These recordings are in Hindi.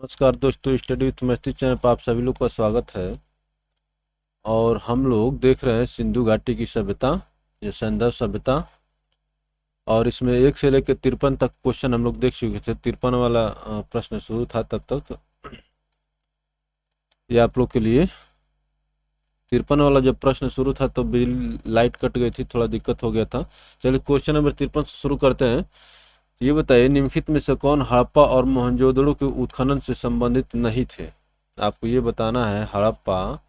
नमस्कार दोस्तों, स्टडी विथ मस्ती चैनल पर आप सभी लोग का स्वागत है। और हम लोग देख रहे हैं सिंधु घाटी की सभ्यता, ये संदर्भ सभ्यता। और इसमें 1 से लेकर 53 तक क्वेश्चन हम लोग देख चुके थे। 53 वाला प्रश्न शुरू था तब तक। ये आप लोग के लिए 53 वाला जब प्रश्न शुरू था तो बिजली लाइट कट गई थी, थोड़ा दिक्कत हो गया था। चलिए क्वेश्चन नंबर 53 से शुरू करते हैं। ये बताइए, निम्नलिखित में से कौन हड़प्पा और मोहनजोदड़ो के उत्खनन से संबंधित नहीं थे? आपको ये बताना है, हड़प्पा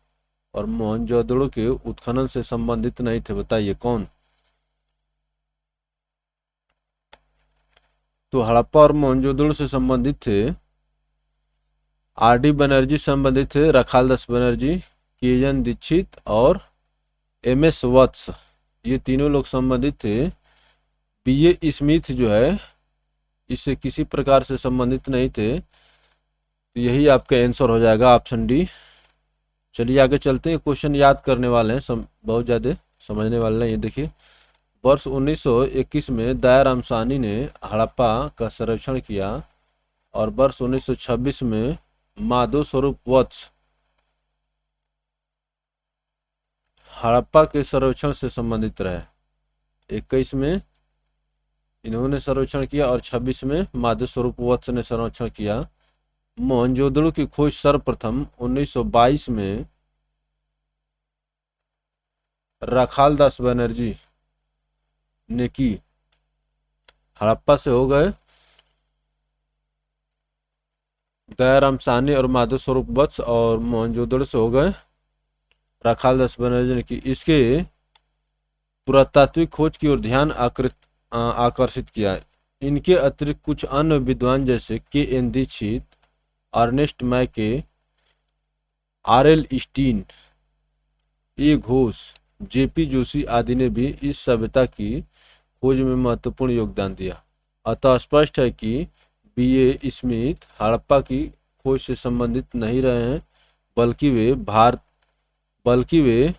और मोहनजोदड़ो के उत्खनन से संबंधित नहीं थे, बताइए कौन। तो हड़प्पा और मोहनजोदड़ो से संबंधित थे आर डी बनर्जी, संबंधित थे रखालदास बनर्जी, के एन दीक्षित और एम एस वत्स। ये तीनों लोग संबंधित थे। बी ए स्मिथ जो है इससे किसी प्रकार से संबंधित नहीं थे। तो यही आपका आंसर हो जाएगा, ऑप्शन डी। चलिए आगे चलते हैं। क्वेश्चन याद करने वाले हैं, बहुत ज़्यादा समझने वाले हैं। ये देखिए, वर्ष 1921 में दयाराम साहनी ने हड़प्पा का सर्वेक्षण किया और वर्ष 1926 में माधव स्वरूप वत्स हड़प्पा के सर्वेक्षण से संबंधित रहे। 21 में इन्होंने सर्वेक्षण किया और 26 में माधव स्वरूप वत्स ने सर्वेक्षण किया। मोहनजोदड़ो की खोज सर्वप्रथम 1922 में रखालदास बनर्जी ने की। हड़प्पा से हो गए दयाराम साहनी और माधव स्वरूप वत्स, और मोहनजोदड़ो से हो गए रखालदास बनर्जी ने की। इसके पुरातात्विक खोज की ओर ध्यान आकर्षित किया। इनके अतिरिक्त कुछ अन्य विद्वान जैसे के एन दीक्षित, अर्नेस्ट मैके, आर एल स्टीन, ए घोष, जेपी जोशी आदि ने भी इस सभ्यता की खोज में महत्वपूर्ण योगदान दिया। अतः स्पष्ट है कि बी ए स्मिथ हड़प्पा की खोज से संबंधित नहीं रहे हैं, बल्कि वे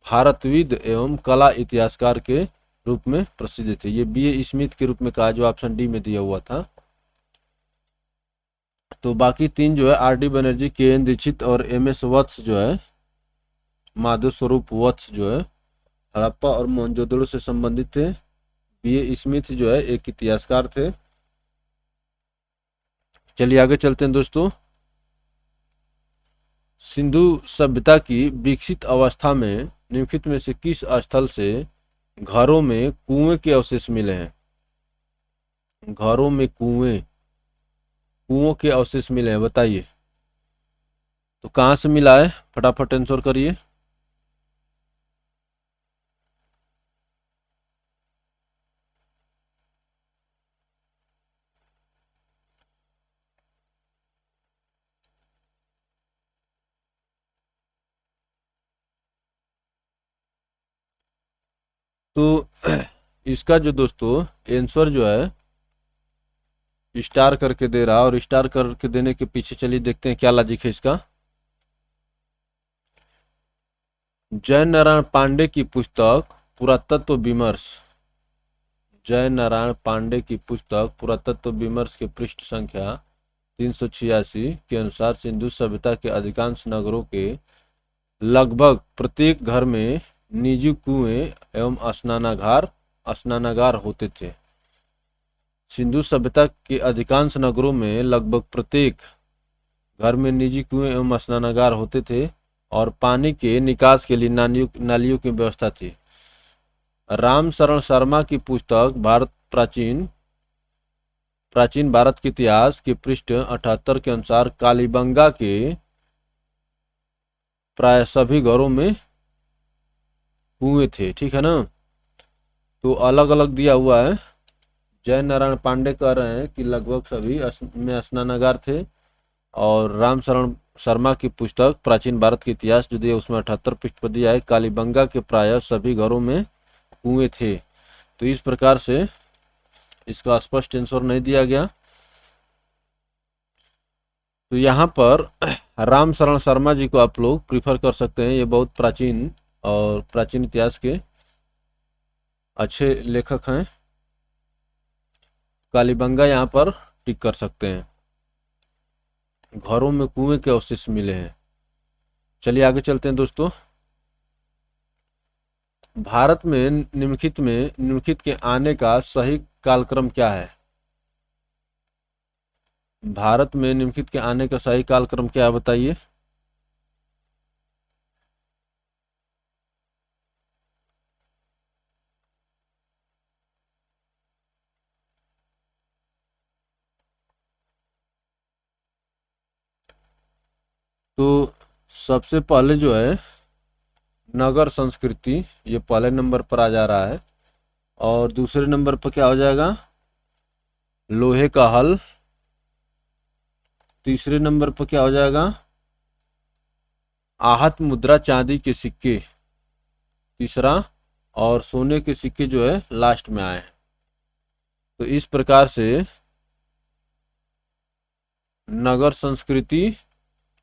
भारतविद एवं कला इतिहासकार के रूप में प्रसिद्ध थे। ये बी ए स्मिथ के रूप में कहा, जो ऑप्शन डी में दिया हुआ था। तो बाकी तीन जो है, आर डी बनर्जी, के एन दीक्षित और एम एस वत्स जो है, माधव स्वरूप वत्स जो है, हड़प्पा और मोहनजोदड़ो से संबंधित थे। बी ए स्मिथ जो है एक इतिहासकार थे। चलिए आगे चलते हैं दोस्तों। सिंधु सभ्यता की विकसित अवस्था में निम्नलिखित में से किस स्थल से घरों में कुएं के अवशेष मिले हैं? घरों में कुओं के अवशेष मिले हैं, बताइए। तो कहाँ से मिला है, फटाफट आंसर करिए। तो इसका जो दोस्तों आंसर जो है स्टार करके दे रहा, और स्टार करके देने के पीछे चलिए देखते हैं क्या लॉजिक है इसका। जय नारायण पांडे की पुस्तक पुरातत्व विमर्श, जय नारायण पांडे की पुस्तक पुरातत्व विमर्श के पृष्ठ संख्या 386 के अनुसार सिंधु सभ्यता के अधिकांश नगरों के लगभग प्रत्येक घर में निजी कुएं एवं स्नानागार होते थे। सिंधु सभ्यता के अधिकांश नगरों में लगभग प्रत्येक घर में निजी कुएं एवं स्नानागार होते थे और पानी के निकास के लिए नालियों की व्यवस्था थी। राम शरण शर्मा की पुस्तक प्राचीन भारत के इतिहास के पृष्ठ 78 के अनुसार कालीबंगा के प्राय सभी घरों में कुएं थे, ठीक है ना। तो अलग अलग दिया हुआ है। जय नारायण पांडे कह रहे हैं कि लगभग सभी में स्नानागार थे, और राम शरण शर्मा की पुस्तक प्राचीन भारत के इतिहास जो दिया उसमें 78 पृष्ठ पर दिया है कालीबंगा के प्राय सभी घरों में कुएं थे। तो इस प्रकार से इसका स्पष्ट आंसर नहीं दिया गया। तो यहाँ पर राम शरण शर्मा जी को आप लोग प्रीफर कर सकते हैं। ये बहुत प्राचीन इतिहास के अच्छे लेखक हैं। कालीबंगा यहाँ पर टिक कर सकते हैं। घरों में कुएं के अवशेष मिले हैं। चलिए आगे चलते हैं दोस्तों। भारत में निम्नलिखित के आने का सही कालक्रम क्या है? भारत में निम्नलिखित के आने का सही कालक्रम क्या है, बताइए। तो सबसे पहले जो है नगर संस्कृति, ये पहले नंबर पर आ जा रहा है। और दूसरे नंबर पर क्या हो जाएगा? लोहे का हल। तीसरे नंबर पर क्या हो जाएगा? आहत मुद्रा, चांदी के सिक्के, तीसरा। और सोने के सिक्के जो है लास्ट में आए हैं। तो इस प्रकार से नगर संस्कृति,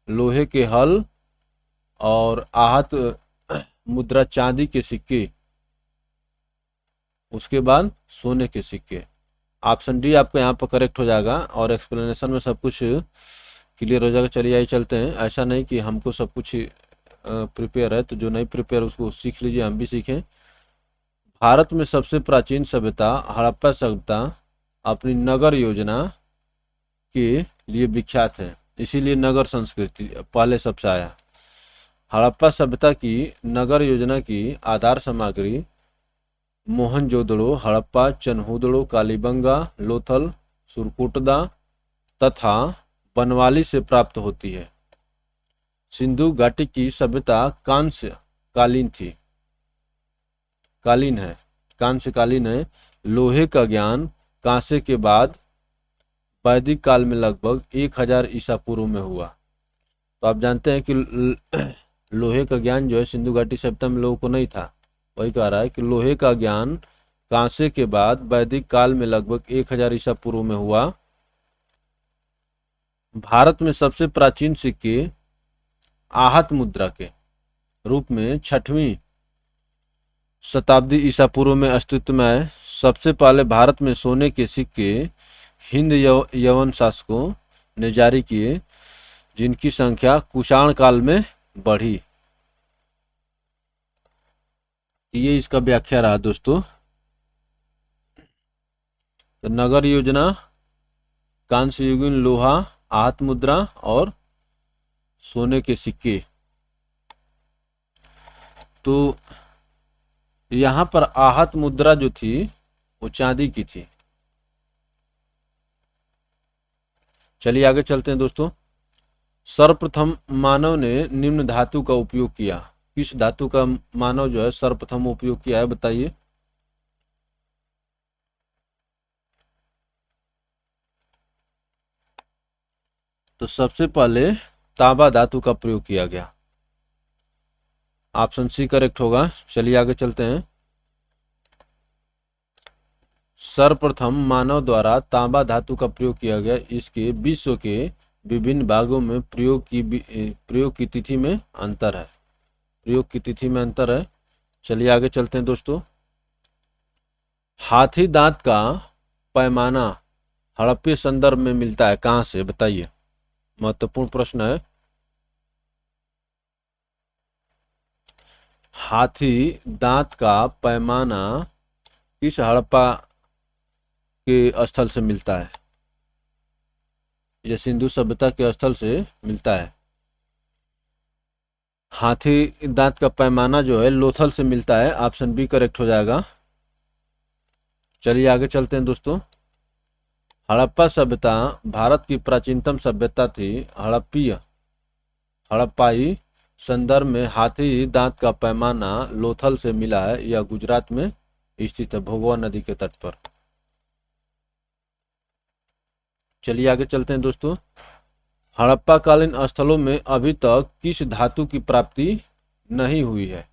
लोहे के हल और आहत मुद्रा, चांदी के सिक्के, उसके बाद सोने के सिक्के। ऑप्शन डी आपका यहाँ पर करेक्ट हो जाएगा और एक्सप्लेनेशन में सब कुछ क्लियर हो जाएगा। चलिए आइए चलते हैं। ऐसा नहीं कि हमको सब कुछ प्रिपेयर है, तो जो नहीं प्रिपेयर उसको सीख लीजिए, हम भी सीखें। भारत में सबसे प्राचीन सभ्यता हड़प्पा सभ्यता अपनी नगर योजना के लिए विख्यात है, इसीलिए नगर संस्कृति पहले सबसे आया। हड़प्पा सभ्यता की नगर योजना की आधार सामग्री मोहनजोदड़ो, हड़प्पा, चन्हूदड़ो, कालीबंगा, लोथल, सुरकोटदा तथा बनवाली से प्राप्त होती है। सिंधु घाटी की सभ्यता कांस्य कालीन थी, कालीन है, कांस्य कालीन है। लोहे का ज्ञान कांसे के बाद वैदिक काल में लगभग 1000 ईसा पूर्व में हुआ। तो आप जानते हैं कि लोहे का ज्ञान जो है सिंधु घाटी सभ्यता में लोगों को नहीं था। वही कह रहा है कि लोहे का ज्ञान कांसे के बाद वैदिक काल में लगभग 1000 ईसा पूर्व में हुआ। भारत में सबसे प्राचीन सिक्के आहत मुद्रा के रूप में 6वीं शताब्दी ईसा पूर्व में अस्तित्व में आए। सबसे पहले भारत में सोने के सिक्के हिंद यवन शासकों ने जारी किए, जिनकी संख्या कुषाण काल में बढ़ी। ये इसका व्याख्या रहा दोस्तों। तो नगर योजना, कांस्य युगीन लोहा, आहत मुद्रा और सोने के सिक्के। तो यहाँ पर आहत मुद्रा जो थी वो चांदी की थी। चलिए आगे चलते हैं दोस्तों। सर्वप्रथम मानव ने निम्न धातु का उपयोग किया। किस धातु का मानव जो है सर्वप्रथम उपयोग किया है, बताइए। तो सबसे पहले तांबा धातु का प्रयोग किया गया। ऑप्शन सी करेक्ट होगा। चलिए आगे चलते हैं। सर्वप्रथम मानव द्वारा तांबा धातु का प्रयोग किया गया। इसके विश्व के विभिन्न भागों में प्रयोग की तिथि में अंतर है। प्रयोग की तिथि में अंतर है। चलिए आगे चलते हैं दोस्तों। हाथी दांत का पैमाना हड़प्पा संदर्भ में मिलता है कहाँ से, बताइए। महत्वपूर्ण प्रश्न है। हाथी दांत का पैमाना किस हड़प्पा के स्थल से मिलता है? यह सिंधु सभ्यता के स्थल से मिलता है। हाथी दांत का पैमाना जो है लोथल से मिलता है। ऑप्शन बी करेक्ट हो जाएगा। चलिए आगे चलते हैं दोस्तों। हड़प्पा सभ्यता भारत की प्राचीनतम सभ्यता थी। हड़प्पाई संदर्भ में हाथी दांत का पैमाना लोथल से मिला है। यह गुजरात में स्थित है, भोगवा नदी के तट पर। चलिए आगे चलते हैं दोस्तों। हड़प्पा कालीन स्थलों में अभी तक किस धातु की प्राप्ति नहीं हुई है,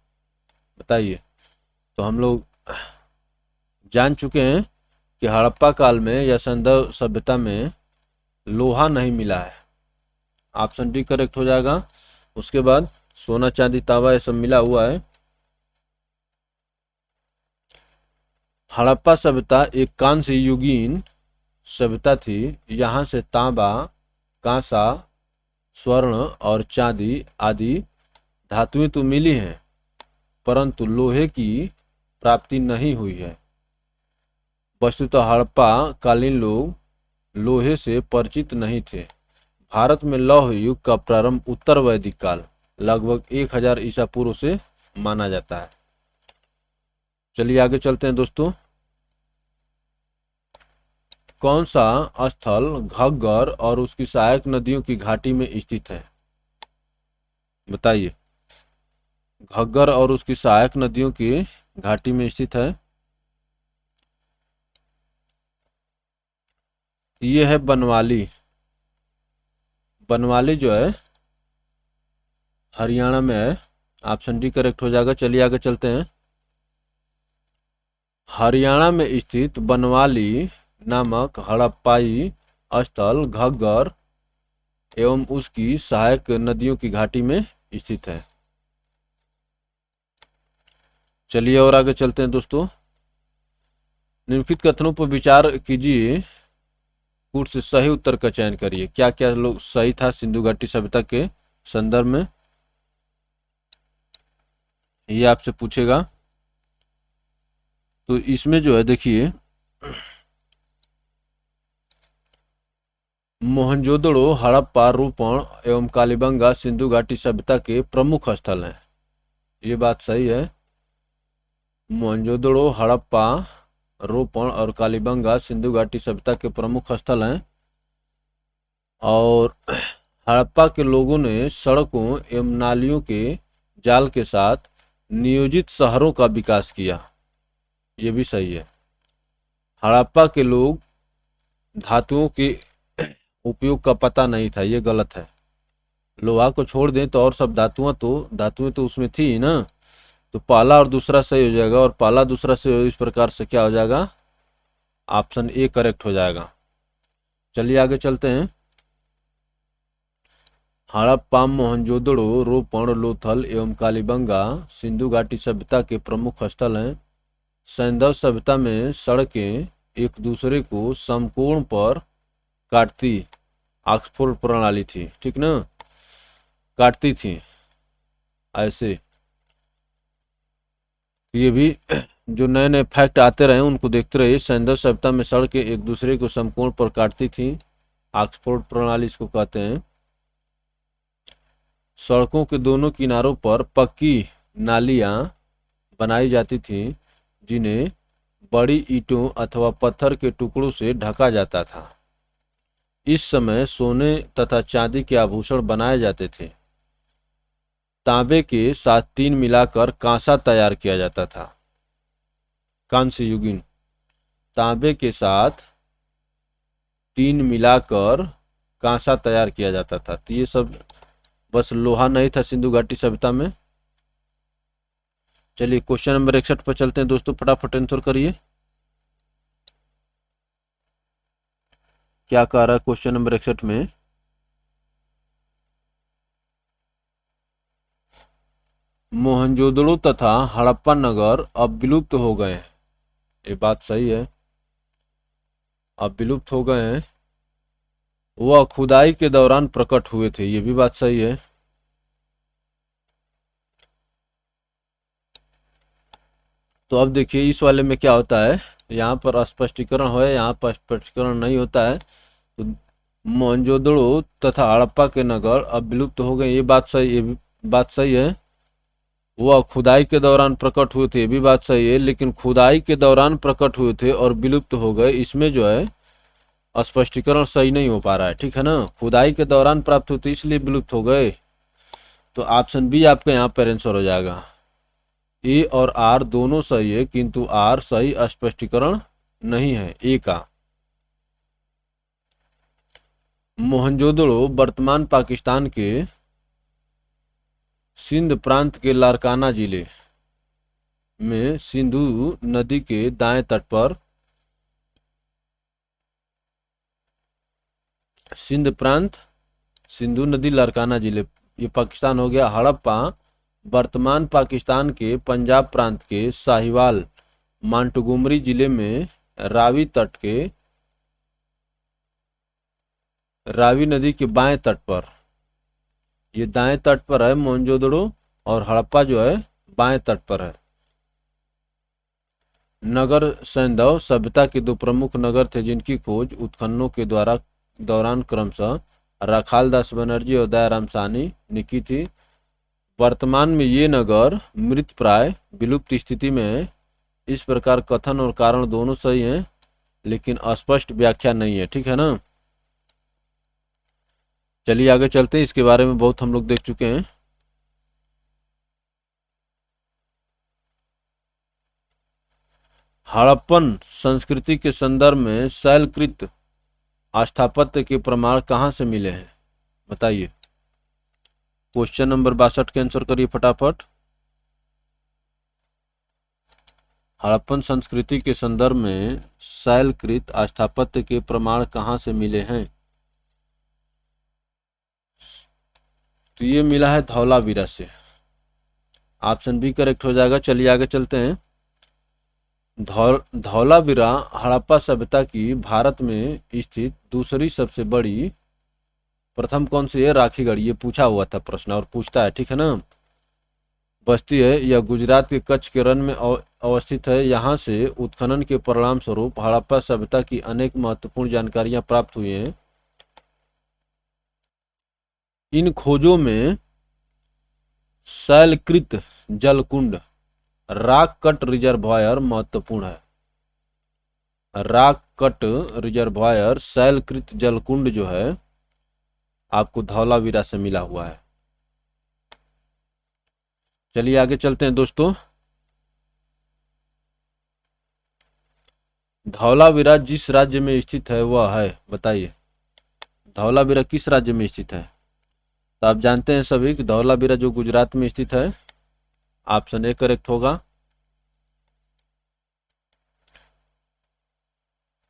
बताइए। तो हम लोग जान चुके हैं कि हड़प्पा काल में या सिंधु सभ्यता में लोहा नहीं मिला है। ऑप्शन डी करेक्ट हो जाएगा। उसके बाद सोना, चांदी, तांबा ये सब मिला हुआ है। हड़प्पा सभ्यता एक कांस्य युगीन सभ्यता थी। यहाँ से तांबा, कांसा, स्वर्ण और चांदी आदि धातुएं तो मिली हैं, परंतु लोहे की प्राप्ति नहीं हुई है। वस्तुतः हड़प्पा कालीन लोग लोहे से परिचित नहीं थे। भारत में लौह युग का प्रारंभ उत्तर वैदिक काल लगभग 1000 ईसा पूर्व से माना जाता है। चलिए आगे चलते हैं दोस्तों। कौन सा स्थल घग्गर और उसकी सहायक नदियों की घाटी में स्थित है? बताइए। घग्गर और उसकी सहायक नदियों की घाटी में स्थित है। ये है बनवाली। बनवाली जो है हरियाणा में है। ऑप्शन डी करेक्ट हो जाएगा। चलिए आगे चलते हैं। हरियाणा में स्थित बनवाली नामक हड़प्पाई स्थल घग्गर एवं उसकी सहायक नदियों की घाटी में स्थित है। चलिए और आगे चलते हैं दोस्तों। निम्नलिखित कथनों पर विचार कीजिए, कूट से सही उत्तर का चयन करिए। क्या क्या लोग सही था सिंधु घाटी सभ्यता के संदर्भ में, ये आपसे पूछेगा। तो इसमें जो है देखिए, मोहनजोदड़ो हड़प्पा रूपण एवं कालीबंगा सिंधु घाटी सभ्यता के प्रमुख स्थल हैं। ये बात सही है। मोहनजोदड़ो हड़प्पा रोपण और कालीबंगा सिंधु घाटी सभ्यता के प्रमुख स्थल हैं। और हड़प्पा के लोगों ने सड़कों एवं नालियों के जाल के साथ नियोजित शहरों का विकास किया। ये भी सही है। हड़प्पा के लोग धातुओं के उपयोग का पता नहीं था, ये गलत है। लोहा को छोड़ दें तो और सब धातुएं तो उसमें थी ही ना। तो पहला और दूसरा सही हो जाएगा, और पहला दूसरा से इस प्रकार से क्या हो जाएगा, ऑप्शन ए करेक्ट हो जाएगा। चलिए आगे चलते हैं। हड़प्पा मोहनजोदड़ो रोपण लोथल एवं कालीबंगा सिंधु घाटी सभ्यता के प्रमुख स्थल हैं। सैंधव सभ्यता में सड़कें एक दूसरे को समकोण पर काटती ऑक्सफोर्ड प्रणाली थी, ठीक ना, काटती थी ऐसे। ये भी जो नए नए फैक्ट आते रहे उनको देखते रहिए। सैंधव सभ्यता में सड़कें एक दूसरे को समकोण पर काटती थी, ऑक्सफोर्ड प्रणाली इसको कहते हैं। सड़कों के दोनों किनारों पर पक्की नालियां बनाई जाती थी, जिन्हें बड़ी ईंटों अथवा पत्थर के टुकड़ों से ढका जाता था। इस समय सोने तथा चांदी के आभूषण बनाए जाते थे। तांबे के साथ तीन मिलाकर कांसा तैयार किया जाता था। कांस्य युगीन। तांबे के साथ तीन मिलाकर कांसा तैयार किया जाता था। तो ये सब बस लोहा नहीं था सिंधु घाटी सभ्यता में। चलिए क्वेश्चन नंबर 61 पर चलते हैं दोस्तों, फटाफट आंसर करिए। क्या कह रहा है क्वेश्चन नंबर 61 में? मोहनजोदड़ो तथा हड़प्पा नगर अब विलुप्त हो गए हैं। ये बात सही है, अब विलुप्त हो गए हैं। वह खुदाई के दौरान प्रकट हुए थे। ये भी बात सही है। तो अब देखिए इस वाले में क्या होता है, यहाँ पर स्पष्टीकरण है, यहाँ पर स्पष्टीकरण नहीं होता है। तो मोहनजोदड़ो तथा हड़प्पा के नगर अब विलुप्त हो गए, ये बात सही, ये भी बात सही है। वह खुदाई के दौरान प्रकट हुए थे, ये भी बात सही है। लेकिन खुदाई के दौरान प्रकट हुए थे और विलुप्त हो गए, इसमें जो है स्पष्टीकरण सही नहीं हो पा रहा है, ठीक है ना। खुदाई के दौरान प्राप्त हुए थे इसलिए विलुप्त हो गए। तो ऑप्शन बी आपका यहाँ पर आंसर हो जाएगा। ए और आर दोनों सही है, किंतु आर सही स्पष्टीकरण नहीं है ए का। मोहनजोदड़ो वर्तमान पाकिस्तान के सिंध प्रांत के लारकाना जिले में सिंधु नदी के दाएं तट पर, सिंध प्रांत सिंधु नदी लारकाना जिले, ये पाकिस्तान हो गया। हड़प्पा वर्तमान पाकिस्तान के पंजाब प्रांत के साहिवाल मांटगोमरी जिले में रावी तट के, रावी नदी के बाएं तट पर ये दाएं तट पर है मोहनजोदड़ो, और हड़प्पा जो है बाएं तट पर है। नगर सैंधव सभ्यता के दो प्रमुख नगर थे जिनकी खोज उत्खननों के दौरान क्रमशः राखालदास बनर्जी और दयाराम साहनी ने की थी। वर्तमान में ये नगर मृत प्राय विलुप्त स्थिति में है। इस प्रकार कथन और कारण दोनों सही हैं, लेकिन अस्पष्ट व्याख्या नहीं है। ठीक है ना। चलिए आगे चलते हैं, इसके बारे में बहुत हम लोग देख चुके हैं। हड़प्पन संस्कृति के संदर्भ में शैलकृत स्थापत्य के प्रमाण कहाँ से मिले हैं, बताइए। क्वेश्चन नंबर 62 के आंसर करिए फटाफट। हड़प्पन संस्कृति के संदर्भ में शैलकृत स्थापत्य के प्रमाण कहाँ से मिले हैं? तो ये मिला है धौलावीरा से। ऑप्शन बी करेक्ट हो जाएगा। चलिए आगे चलते हैं। धौलावीरा हड़प्पा सभ्यता की भारत में स्थित दूसरी सबसे बड़ी, प्रथम कौन सी है? राखीगढ़। ये पूछा हुआ था प्रश्न और पूछता है। ठीक है ना। बस्ती है, यह गुजरात के कच्छ के रण में अवस्थित है। यहाँ से उत्खनन के परिणाम स्वरूप हड़प्पा सभ्यता की अनेक महत्वपूर्ण जानकारियां प्राप्त हुई हैं। इन खोजों में शैलकृत जलकुंड, रॉक कट रिजर्वायर महत्वपूर्ण है। रॉक कट रिजर्वायर शैलकृत जलकुंड जो है आपको धौलावीरा से मिला हुआ है। चलिए आगे चलते हैं दोस्तों। धौलावीरा जिस राज्य में स्थित है वह है, बताइए। धौलावीरा किस राज्य में स्थित है? तो आप जानते हैं सभी कि धौलावीरा जो गुजरात में स्थित है। ऑप्शन ए करेक्ट होगा।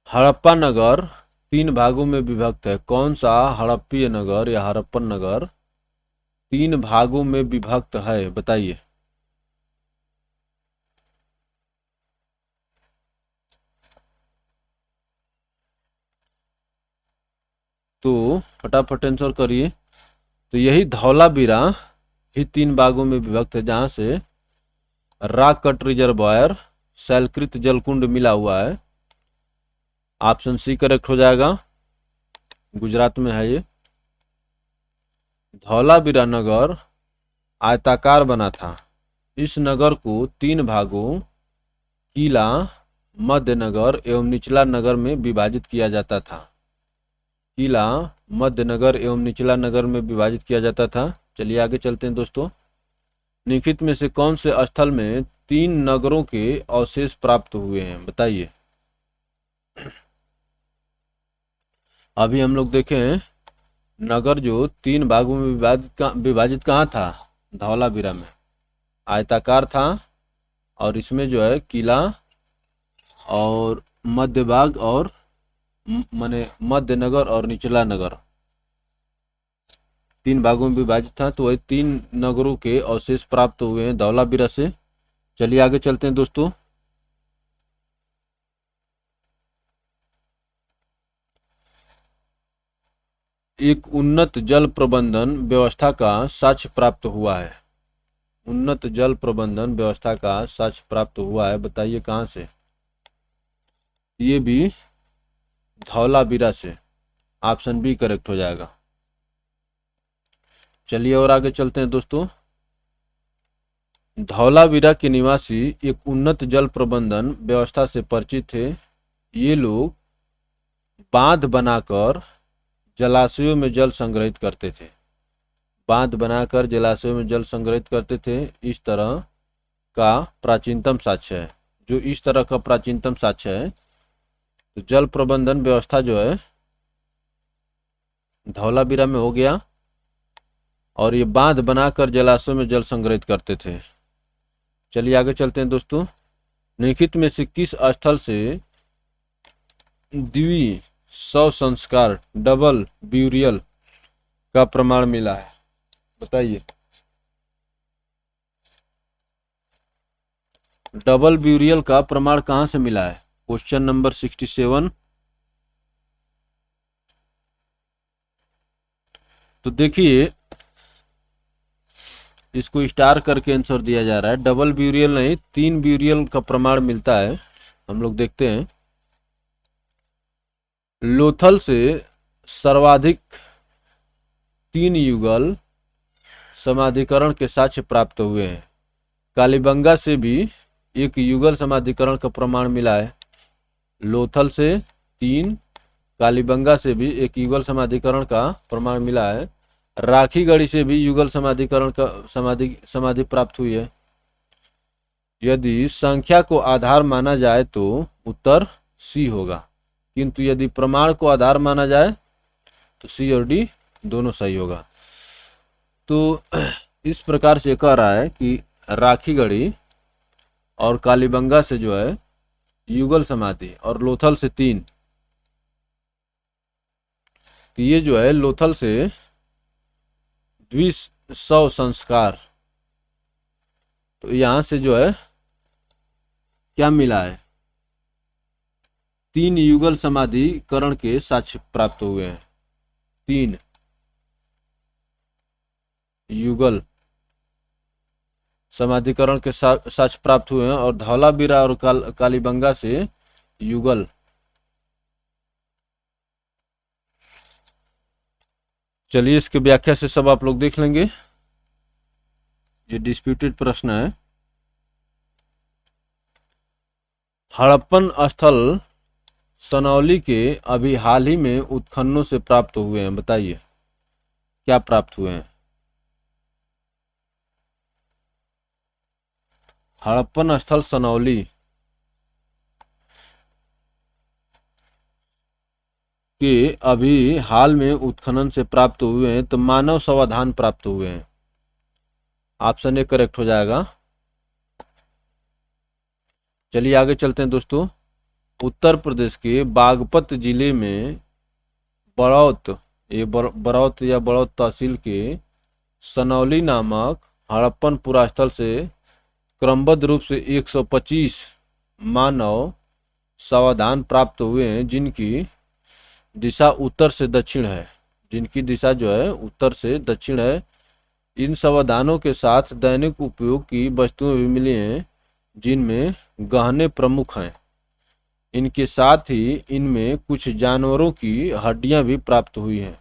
हड़प्पा नगर 3 भागों में विभक्त है। कौन सा हड़प्पीय नगर या हड़प्पन नगर 3 भागों में विभक्त है, बताइए। तो फटाफट आंसर करिए। तो यही धौलावीरा ही 3 भागों में विभक्त है, जहां से रॉक कट रिजर्वायर शैलकृत जलकुंड मिला हुआ है। ऑप्शन सी करेक्ट हो जाएगा। गुजरात में है ये। धौलावीरा नगर आयताकार बना था। इस नगर को 3 भागों किला, मध्य नगर एवं निचला नगर में विभाजित किया जाता था। किला, मध्य नगर एवं निचला नगर में विभाजित किया जाता था। चलिए आगे चलते हैं दोस्तों। निम्नलिखित में से कौन से स्थल में 3 नगरों के अवशेष प्राप्त हुए हैं, बताइए। अभी हम लोग देखें नगर जो 3 भागों में विभाजित कहाँ था? धौलावीरा में। आयताकार था और इसमें जो है किला और मध्य भाग और माने मध्य नगर और निचला नगर 3 भागों में विभाजित था। तो वही 3 नगरों के अवशेष प्राप्त हुए हैं धौलावीरा से। चलिए आगे चलते हैं दोस्तों। एक उन्नत जल प्रबंधन व्यवस्था का साक्ष्य प्राप्त हुआ है। उन्नत जल प्रबंधन व्यवस्था का साक्ष्य प्राप्त हुआ है, बताइए कहाँ से। ये भी धौलावीरा से। ऑप्शन बी करेक्ट हो जाएगा। चलिए और आगे चलते हैं दोस्तों। धौलावीरा के निवासी एक उन्नत जल प्रबंधन व्यवस्था से परिचित थे। ये लोग बांध बनाकर जलाशयों में जल संग्रहित करते थे। बांध बनाकर जलाशयों में जल संग्रहित करते थे। इस तरह का प्राचीनतम साक्ष्य है। जो इस तरह का प्राचीनतम साक्ष्य है, तो जल प्रबंधन व्यवस्था जो है धौलावीरा में हो गया, और ये बांध बनाकर जलाशयों में जल संग्रहित करते थे। चलिए आगे चलते हैं दोस्तों। निम्नलिखित में से किस स्थल से द्वितीय शव संस्कार डबल ब्यूरियल का प्रमाण मिला है, बताइए। डबल ब्यूरियल का प्रमाण कहां से मिला है? Question number 67। तो देखिए इसको स्टार करके आंसर दिया जा रहा है। डबल ब्यूरियल नहीं, 3 ब्यूरियल का प्रमाण मिलता है। हम लोग देखते हैं, लोथल से सर्वाधिक 3 युगल समाधिकरण के साक्ष्य प्राप्त हुए हैं। कालीबंगा से भी एक युगल समाधिकरण का प्रमाण मिला है। लोथल से 3, कालीबंगा से भी एक युगल समाधिकरण का प्रमाण मिला है। राखीगढ़ी से भी युगल समाधिकरण का समाधि प्राप्त हुई है। यदि संख्या को आधार माना जाए तो उत्तर सी होगा, किंतु यदि प्रमाण को आधार माना जाए तो सी और डी दोनों सही होगा। तो इस प्रकार से कह रहा है कि राखीगढ़ी और कालीबंगा से जो है युगल समाधि और लोथल से 3, तो ये जो है लोथल से द्विशव संस्कार, तो यहां से जो है क्या मिला है, 3 युगल समाधिकरण के साक्ष्य प्राप्त हुए हैं। 3 युगल समाधिकरण के साक्ष्य प्राप्त हुए हैं और धौलावीरा और कालीबंगा से युगल। चलिए इसके व्याख्या से सब आप लोग देख लेंगे। ये डिस्प्यूटेड प्रश्न है। हड़प्पन स्थल सनौली के अभी हाल ही में उत्खननों से प्राप्त हुए हैं। बताइए क्या प्राप्त हुए हैं। हड़प्पन स्थल सनौली के अभी हाल में उत्खनन से प्राप्त हुए हैं, तो मानव समाधान प्राप्त हुए हैं। ऑप्शन ए करेक्ट हो जाएगा। चलिए आगे चलते हैं दोस्तों। उत्तर प्रदेश के बागपत जिले में बड़ौत, ये बड़ौत या बड़ौत तहसील के सनौली नामक हड़प्पन पुरास्थल से क्रमबद्ध रूप से 125 मानव समाधान प्राप्त हुए हैं, जिनकी दिशा उत्तर से दक्षिण है। जिनकी दिशा जो है उत्तर से दक्षिण है। इन समाधानों के साथ दैनिक उपयोग की वस्तुएं भी मिली हैं, जिनमें गहने प्रमुख हैं। इनके साथ ही इनमें कुछ जानवरों की हड्डियां भी प्राप्त हुई हैं।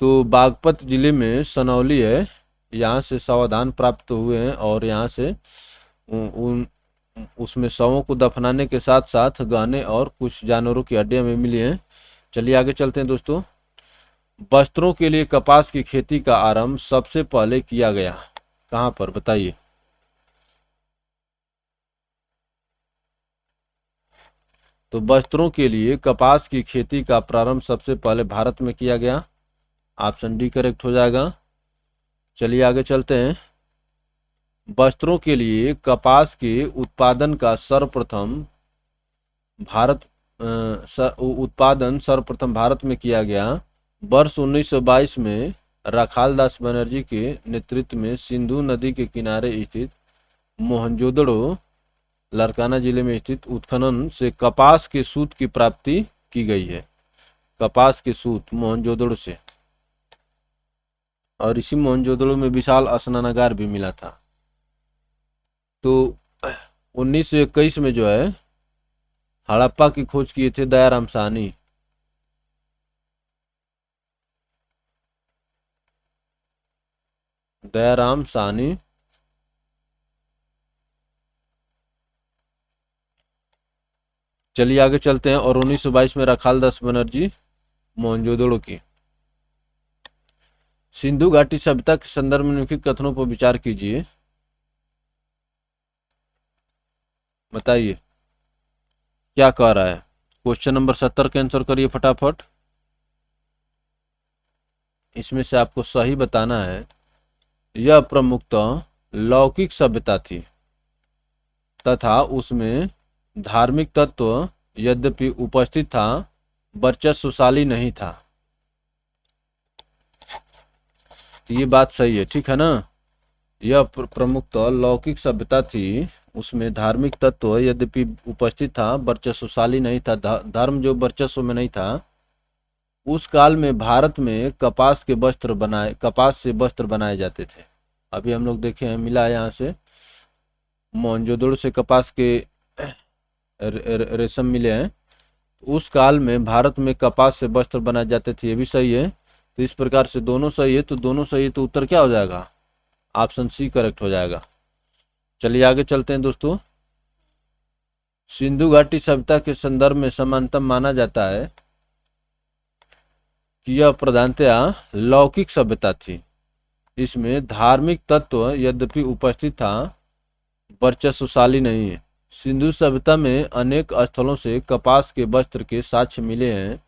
तो बागपत जिले में सनौली है, यहाँ से समाधान प्राप्त हुए हैं और यहाँ से उसमें शवों को दफनाने के साथ साथ गहने और कुछ जानवरों की हड्डियां भी मिली हैं। चलिए आगे चलते हैं दोस्तों। वस्त्रों के लिए कपास की खेती का आरंभ सबसे पहले किया गया कहाँ पर, बताइए। तो वस्त्रों के लिए कपास की खेती का प्रारंभ सबसे पहले भारत में किया गया। ऑप्शन डी करेक्ट हो जाएगा। चलिए आगे चलते हैं। वस्त्रों के लिए कपास के उत्पादन का उत्पादन सर्वप्रथम भारत में किया गया। वर्ष 1922 में राखाल दास बनर्जी के नेतृत्व में सिंधु नदी के किनारे स्थित मोहनजोदड़ो, लारकाना जिले में स्थित उत्खनन से कपास के सूत की प्राप्ति की गई है। कपास के सूत मोहनजोदड़ो से, और इसी मोहनजोदड़ो में विशाल स्नानागार भी मिला था। तो 1921 में जो है हड़प्पा की खोज किए थे दयाराम साहनी। दयाराम साहनी चलिए आगे चलते हैं। और 1922 में राखाल दास बनर्जी मोहनजोदड़ो की। सिंधु घाटी सभ्यता के संदर्भ में निम्नलिखित कथनों पर विचार कीजिए। बताइए क्या कह रहा है। क्वेश्चन नंबर 70 के आंसर करिए फटाफट। इसमें से आपको सही बताना है। यह प्रमुखतः लौकिक सभ्यता थी तथा उसमें धार्मिक तत्व यद्यपि उपस्थित था, वर्चस्वशाली नहीं था। तो ये बात सही है, ठीक है ना। यह प्रमुखतः लौकिक सभ्यता थी, उसमें धार्मिक तत्व यद्यपि उपस्थित था, वर्चस्वशाली नहीं था। धर्म जो वर्चस्व में नहीं था, उस काल में भारत में कपास से वस्त्र बनाए जाते थे। अभी हम लोग देखे हैं, मिला है यहाँ से, मोहनजोदड़ो से कपास के रेशम मिले हैं। उस काल में भारत में कपास से वस्त्र बनाए जाते थे, ये भी सही है। तो इस प्रकार से दोनों सही है, तो दोनों सही है, तो उत्तर क्या हो जाएगा? ऑप्शन सी करेक्ट हो जाएगा। चलिए आगे चलते हैं दोस्तों। सिंधु घाटी सभ्यता के संदर्भ में समानतम माना जाता है कि यह प्रधानतया लौकिक सभ्यता थी। इसमें धार्मिक तत्व यद्यपि उपस्थित था, वर्चस्वशाली नहीं है। सिंधु सभ्यता में अनेक स्थलों से कपास के वस्त्र के साक्ष्य मिले हैं,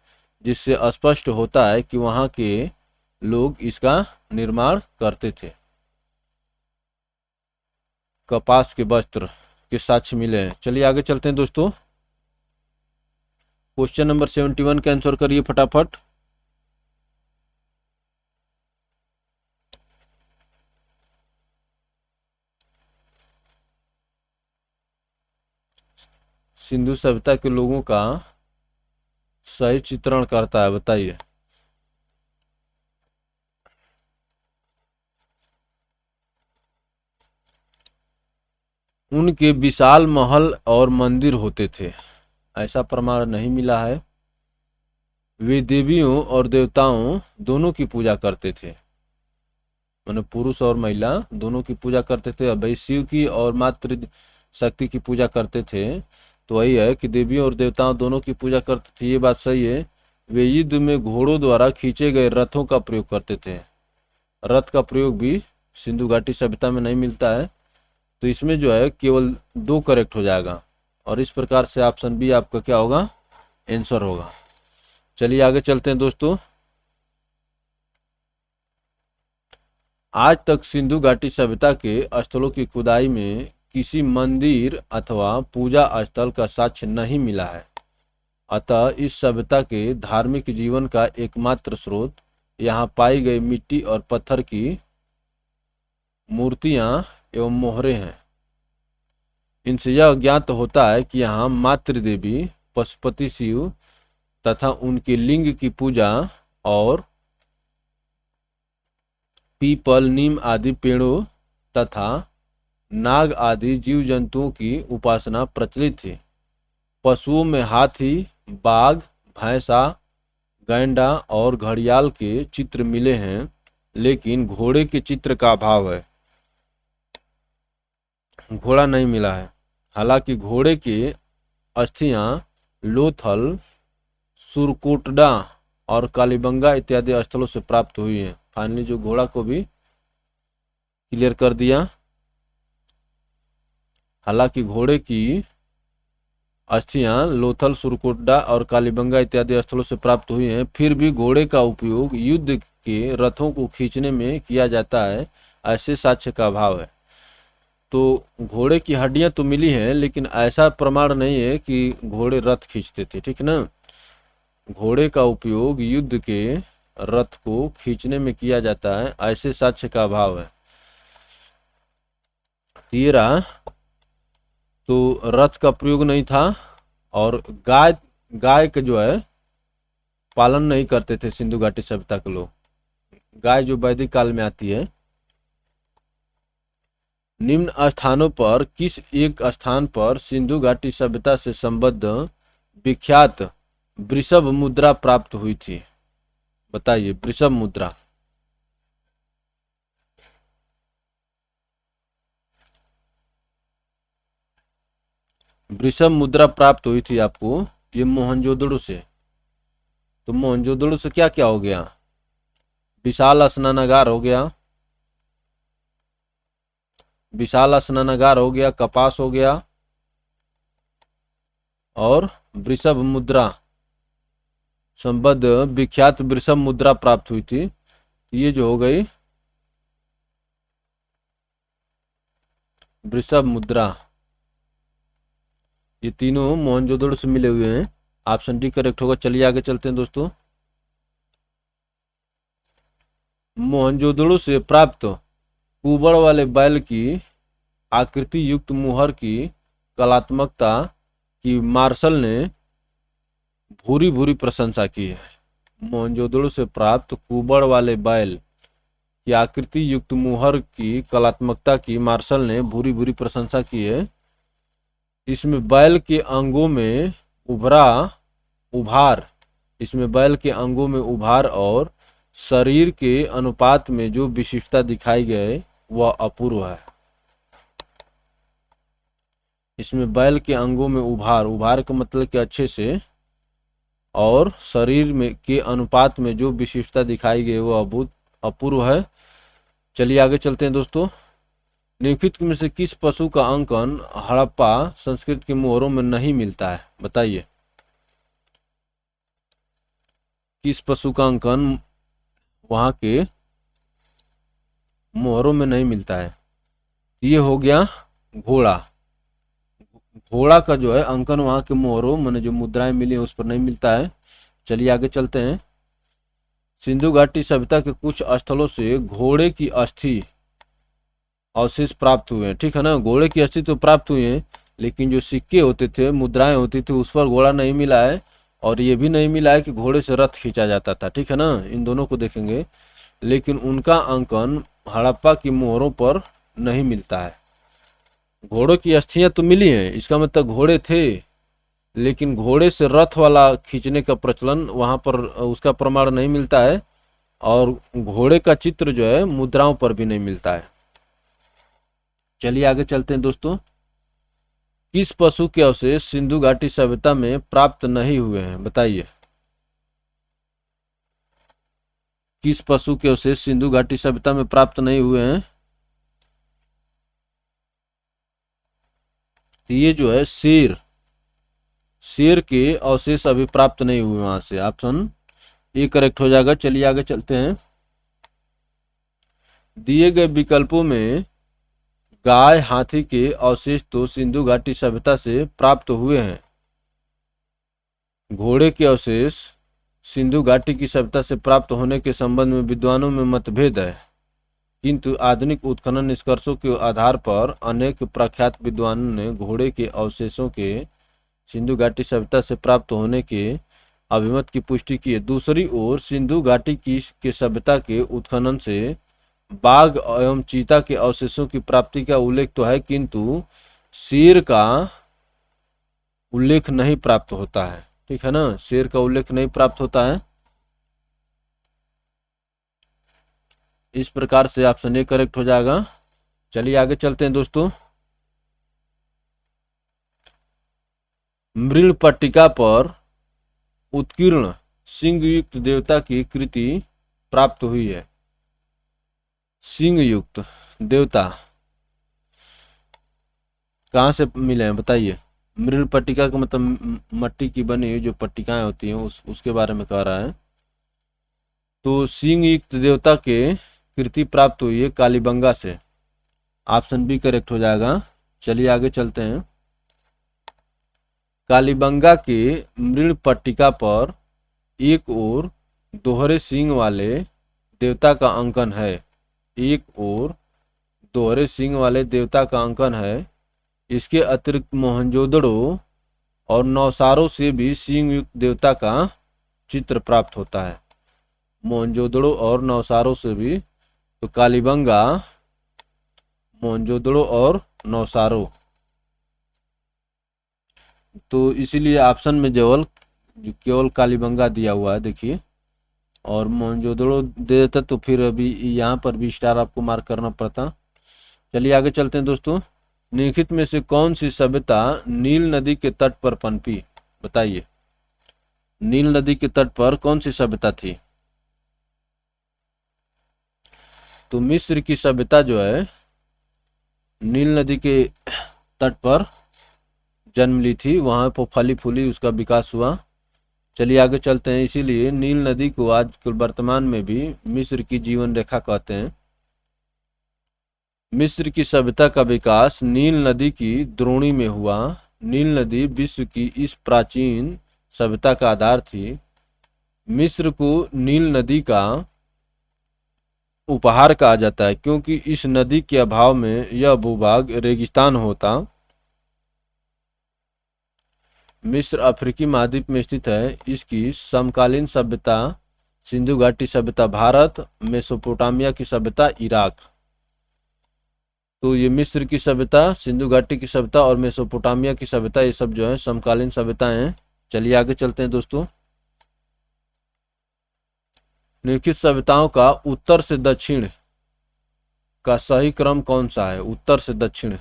जिससे स्पष्ट होता है कि वहां के लोग इसका निर्माण करते थे। कपास के वस्त्र के साक्ष्य मिले हैं। चलिए आगे चलते हैं दोस्तों। क्वेश्चन नंबर 71 का आंसर करिए फटाफट। सिंधु सभ्यता के लोगों का सही चित्रण करता है, बताइए। उनके विशाल महल और मंदिर होते थे, ऐसा प्रमाण नहीं मिला है। वे देवियों और देवताओं दोनों की पूजा करते थे, माने पुरुष और महिला दोनों की पूजा करते थे। अब भाई शिव की और मातृ शक्ति की पूजा करते थे, तो वही है कि देवियों और देवताओं दोनों की पूजा करते थे, ये बात सही है। वे युद्ध में घोड़ों द्वारा खींचे गए रथों का प्रयोग करते थे। रथ का प्रयोग भी सिंधु घाटी सभ्यता में नहीं मिलता है, तो इसमें जो है केवल 2 करेक्ट हो जाएगा, और इस प्रकार से ऑप्शन बी आपका क्या होगा? आंसर होगा। चलिए आगे चलते हैं दोस्तों। आज तक सिंधु घाटी सभ्यता के स्थलों की खुदाई में किसी मंदिर अथवा पूजा स्थल का साक्ष्य नहीं मिला है। अतः इस सभ्यता के धार्मिक जीवन का एकमात्र स्रोत यहाँ पाई गई मिट्टी और पत्थर की मूर्तियां एवं मोहरे हैं। इनसे यह ज्ञात होता है कि यहाँ मातृदेवी, पशुपति शिव तथा उनके लिंग की पूजा और पीपल, नीम आदि पेड़ों तथा नाग आदि जीव जंतुओं की उपासना प्रचलित थी। पशुओं में हाथी, बाघ, भैंसा, गैंडा और घड़ियाल के चित्र मिले हैं, लेकिन घोड़े के चित्र का अभाव है। घोड़ा नहीं मिला है। हालांकि घोड़े की अस्थियां लोथल, सुरकोटडा और कालीबंगा इत्यादि स्थलों से प्राप्त हुई हैं। फाइनली जो घोड़ा को भी क्लियर कर दिया। हालांकि घोड़े की अस्थियां लोथल, सुरकोटडा और कालीबंगा इत्यादि स्थलों से प्राप्त हुई हैं, फिर भी घोड़े का उपयोग युद्ध के रथों को खींचने में किया जाता है, ऐसे साक्ष्य का अभाव है। तो घोड़े की हड्डियां तो मिली हैं, लेकिन ऐसा प्रमाण नहीं है कि घोड़े रथ खींचते थे, ठीक ना। घोड़े का उपयोग युद्ध के रथ को खींचने में किया जाता है, ऐसे साक्ष्य का अभाव है। 13 तो रथ का प्रयोग नहीं था, और गाय का जो है पालन नहीं करते थे सिंधु घाटी सभ्यता के लोग। गाय जो वैदिक काल में आती है। निम्न स्थानों पर किस एक स्थान पर सिंधु घाटी सभ्यता से संबद्ध विख्यात वृषभ मुद्रा प्राप्त हुई थी? बताइए। वृषभ मुद्रा, वृषभ मुद्रा प्राप्त हुई थी आपको ये मोहनजोदड़ो से। तो मोहनजोदड़ो से क्या क्या हो गया? विशाल स्नानागार हो गया, विशाल स्नानागार हो गया, कपास हो गया, और वृषभ मुद्रा संबद्ध विख्यात वृषभ मुद्रा प्राप्त हुई थी। ये जो हो गई वृषभ मुद्रा, ये तीनों मोहनजोदड़ो से मिले हुए हैं। ऑप्शन डी करेक्ट होगा। चलिए आगे चलते हैं दोस्तों। मोहनजोदड़ो से प्राप्त कुबड़ वाले बैल की आकृति युक्त मुहर की कलात्मकता की मार्शल ने भूरी भूरी प्रशंसा की है। मोहनजोदड़ो से प्राप्त कुबड़ वाले बैल की आकृति युक्त मुहर की कलात्मकता की मार्शल ने भूरी भूरी प्रशंसा की है। इसमें बैल के अंगों में उभरा उभार इसमें बैल के अंगों में उभार और शरीर के अनुपात में जो विशिष्टता दिखाई गई वह अपूर्व है। इसमें बैल के अंगों में उभार का मतलब कि अच्छे से, और शरीर में के अनुपात में जो विशिष्टता दिखाई गई वह अपूर्व है। चलिए आगे चलते हैं दोस्तों। निम्नलिखित में से किस पशु का अंकन हड़प्पा संस्कृत के मोहरों में नहीं मिलता है? बताइए, किस पशु का अंकन वहां के मोहरों में नहीं मिलता है? ये हो गया घोड़ा। घोड़ा का जो है अंकन वहां के मोहरों माने जो मुद्राएं मिली हैं उस पर नहीं मिलता है। चलिए आगे चलते हैं। सिंधु घाटी सभ्यता के कुछ स्थलों से घोड़े की अस्थि अवशेष प्राप्त हुए हैं। ठीक है ना, घोड़े की अस्थि तो प्राप्त हुए हैं, लेकिन जो सिक्के होते थे, मुद्राएं होती थी, उस पर घोड़ा नहीं मिला है। और ये भी नहीं मिला है कि घोड़े से रथ खींचा जाता था। ठीक है ना, इन दोनों को देखेंगे, लेकिन उनका अंकन हड़प्पा की मोहरों पर नहीं मिलता है। घोड़ों की अस्थियां तो मिली हैं, इसका मतलब घोड़े थे, लेकिन घोड़े से रथ वाला खींचने का प्रचलन वहां पर उसका प्रमाण नहीं मिलता है। और घोड़े का चित्र जो है मुद्राओं पर भी नहीं मिलता है। चलिए आगे चलते हैं दोस्तों। किस पशु के अवशेष सिंधु घाटी सभ्यता में प्राप्त नहीं हुए हैं? बताइए, किस पशु के अवशेष सिंधु घाटी सभ्यता में प्राप्त नहीं हुए हैं? तो ये जो है शेर के अवशेष अभी प्राप्त नहीं हुए वहां से। ऑप्शन ए करेक्ट हो जाएगा। चलिए आगे चलते हैं। दिए गए विकल्पों में गाय हाथी के अवशेष तो सिंधु घाटी सभ्यता से प्राप्त हुए हैं। घोड़े के अवशेष सिंधु घाटी की सभ्यता से प्राप्त होने के संबंध में विद्वानों में मतभेद है, किंतु आधुनिक उत्खनन निष्कर्षों के आधार पर अनेक प्रख्यात विद्वानों ने घोड़े के अवशेषों के सिंधु घाटी सभ्यता से प्राप्त होने के अभिमत की पुष्टि की है। दूसरी ओर सिंधु घाटी की सभ्यता के उत्खनन से बाघ एवं चीता के अवशेषों की प्राप्ति का उल्लेख तो है, किंतु शेर का उल्लेख नहीं प्राप्त होता है। ठीक है ना, शेर का उल्लेख नहीं प्राप्त होता है। इस प्रकार से ऑप्शन ए करेक्ट हो जाएगा। चलिए आगे चलते हैं दोस्तों। मृण पट्टिका पर उत्कीर्ण सिंह युक्त देवता की कृति प्राप्त हुई है। सिंह युक्त देवता कहाँ से मिले हैं? बताइए। मृण पट्टिका का मतलब मट्टी की बनी हुई जो पट्टिकाएं होती हैं उसके बारे में कह रहा है। तो सिंह युक्त देवता के कृति प्राप्त हुई है कालीबंगा से। ऑप्शन बी करेक्ट हो जाएगा। चलिए आगे चलते हैं। कालीबंगा के मृण पट्टिका पर एक ओर दोहरे सींग वाले देवता का अंकन है। एक ओर दोहरे सींग वाले देवता का अंकन है। इसके अतिरिक्त मोहनजोदड़ो और नौसारों से भी सींग युक्त देवता का चित्र प्राप्त होता है। मोहनजोदड़ो और नौसारों से भी, तो कालीबंगा, मोहनजोदड़ो और नौसारो, तो इसीलिए ऑप्शन में केवल कालीबंगा दिया हुआ है। देखिए, और मोहनजोदड़ो दे देता तो फिर अभी यहाँ पर भी स्टार आपको मार्क करना पड़ता। चलिए आगे चलते हैं दोस्तों। निम्नलिखित में से कौन सी सभ्यता नील नदी के तट पर पनपी? बताइए, नील नदी के तट पर कौन सी सभ्यता थी? तो मिस्र की सभ्यता जो है नील नदी के तट पर जन्म ली थी, वहां पर फली फूली उसका विकास हुआ। चलिए आगे चलते हैं। इसीलिए नील नदी को आज वर्तमान में भी मिस्र की जीवन रेखा कहते हैं। मिस्र की सभ्यता का विकास नील नदी की द्रोणी में हुआ। नील नदी विश्व की इस प्राचीन सभ्यता का आधार थी। मिस्र को नील नदी का उपहार कहा जाता है, क्योंकि इस नदी के अभाव में यह भूभाग रेगिस्तान होता। मिस्र अफ्रीकी महाद्वीप में स्थित है। इसकी समकालीन सभ्यता सिंधु घाटी सभ्यता भारत, मेसोपोटामिया की सभ्यता इराक। तो ये मिस्र की सभ्यता, सिंधु घाटी की सभ्यता और मेसोपोटामिया की सभ्यता, ये सब जो है समकालीन सभ्यताएं हैं। चलिए आगे चलते हैं दोस्तों। निम्नलिखित सभ्यताओं का उत्तर से दक्षिण का सही क्रम कौन सा है? उत्तर से दक्षिण,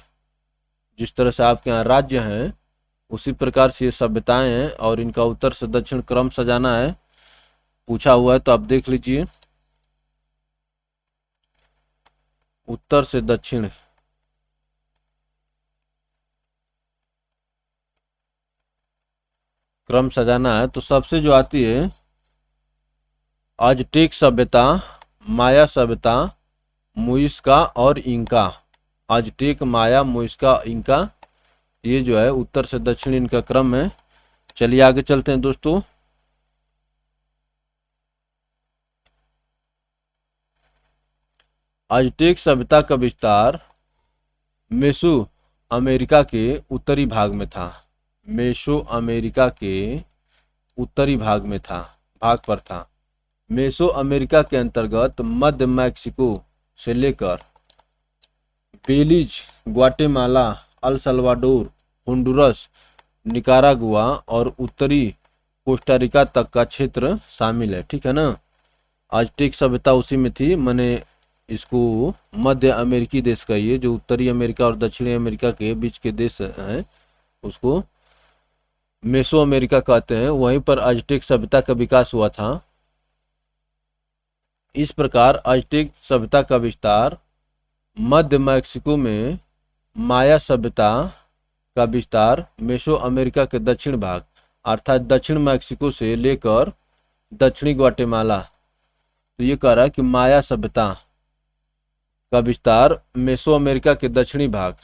जिस तरह से आपके यहाँ राज्य हैं उसी प्रकार से ये सभ्यताएं हैं और इनका उत्तर से दक्षिण क्रम सजाना है, पूछा हुआ है। तो आप देख लीजिए, उत्तर से दक्षिण क्रम सजाना है। तो सबसे जो आती है अजटेक सभ्यता, माया सभ्यता, मुइस्का और इंका। अजटेक, माया, मुइस्का, इंका, ये जो है उत्तर से दक्षिण इनका क्रम है। चलिए आगे चलते हैं दोस्तों। अजटेक सभ्यता का विस्तार मेसो अमेरिका के उत्तरी भाग में था। मेसो अमेरिका के उत्तरी भाग में था, भाग पर था। मेसो अमेरिका के अंतर्गत मध्य मैक्सिको से लेकर Belize, Guatemala, El Salvador, Honduras, Nicaragua और उत्तरी कोस्टारिका तक का क्षेत्र शामिल है। ठीक है ना। अजटेक सभ्यता उसी में थी, मैंने इसको मध्य अमेरिकी देश कहिए, जो उत्तरी अमेरिका और दक्षिणी अमेरिका के बीच के देश हैं उसको मेसो अमेरिका कहते हैं। वहीं पर अजटेक सभ्यता का विकास हुआ था। इस प्रकार अजटेक सभ्यता का विस्तार, मध्य मैक्सिको में माया सभ्यता का विस्तार, मेसो अमेरिका के दक्षिण भाग अर्थात दक्षिण मैक्सिको से लेकर दक्षिणी ग्वाटेमाला। तो ये कह रहा है कि माया सभ्यता का विस्तार मेसो अमेरिका के दक्षिणी भाग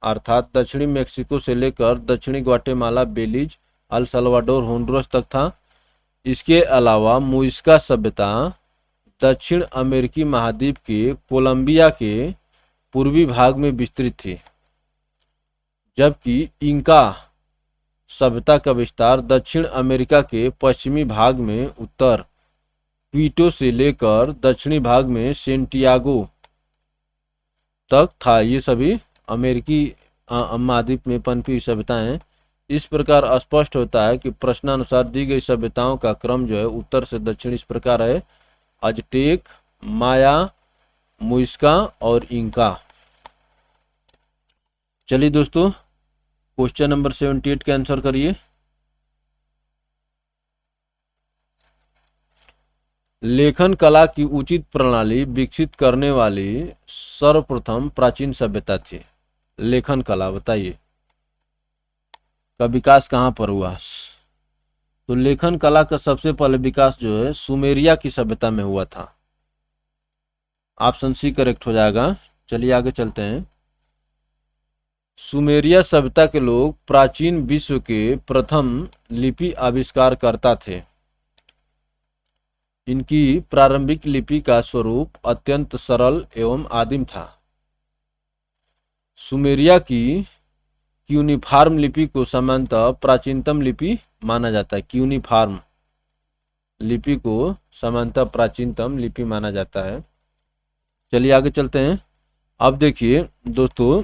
अर्थात दक्षिणी मैक्सिको से लेकर दक्षिणी ग्वाटेमाला, बेलीज, अल सल्वाडोर, होंडुरस तक था। इसके अलावा मुइस्का सभ्यता दक्षिण अमेरिकी महाद्वीप के कोलंबिया के पूर्वी भाग में विस्तृत थी, जबकि इंका सभ्यता का विस्तार दक्षिण अमेरिका के पश्चिमी भाग में उत्तर क्वीटो से लेकर दक्षिणी भाग में सेंटियागो तक था। ये सभी अमेरिकी महाद्वीप में पनपी सभ्यताएं हैं। इस प्रकार स्पष्ट होता है कि प्रश्नानुसार दी गई सभ्यताओं का क्रम जो है उत्तर से दक्षिण इस प्रकार है: अजटेक, माया, मुइस्का और इंका। चलिए दोस्तों, क्वेश्चन नंबर 78 के आंसर करिए। लेखन कला की उचित प्रणाली विकसित करने वाली सर्वप्रथम प्राचीन सभ्यता थी। लेखन कला बताइए का विकास कहाँ पर हुआ? तो लेखन कला का सबसे पहले विकास जो है सुमेरिया की सभ्यता में हुआ था। ऑप्शन सी करेक्ट हो जाएगा। चलिए आगे चलते हैं। सुमेरिया सभ्यता के लोग प्राचीन विश्व के प्रथम लिपि आविष्कारकर्ता थे। इनकी प्रारंभिक लिपि का स्वरूप अत्यंत सरल एवं आदिम था। सुमेरिया की क्यूनिफार्म लिपि को सामान्यतः प्राचीनतम लिपि माना जाता है। क्यूनिफार्म लिपि को सामान्यतः प्राचीनतम लिपि माना जाता है। चलिए आगे चलते हैं। अब देखिए दोस्तों,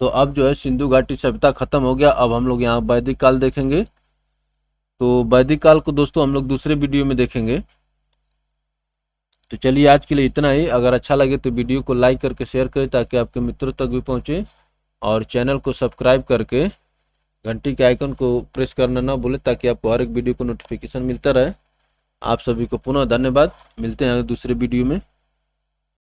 तो अब जो है सिंधु घाटी सभ्यता खत्म हो गया। अब हम लोग यहाँ वैदिक काल देखेंगे। तो वैदिक काल को दोस्तों हम लोग दूसरे वीडियो में देखेंगे। तो चलिए आज के लिए इतना ही। अगर अच्छा लगे तो वीडियो को लाइक करके शेयर करें ताकि आपके मित्रों तक भी पहुंचे, और चैनल को सब्सक्राइब करके घंटी के आइकन को प्रेस करना ना भूलें ताकि आपको हर एक वीडियो को नोटिफिकेशन मिलता रहे। आप सभी को पुनः धन्यवाद। मिलते हैं दूसरे वीडियो में।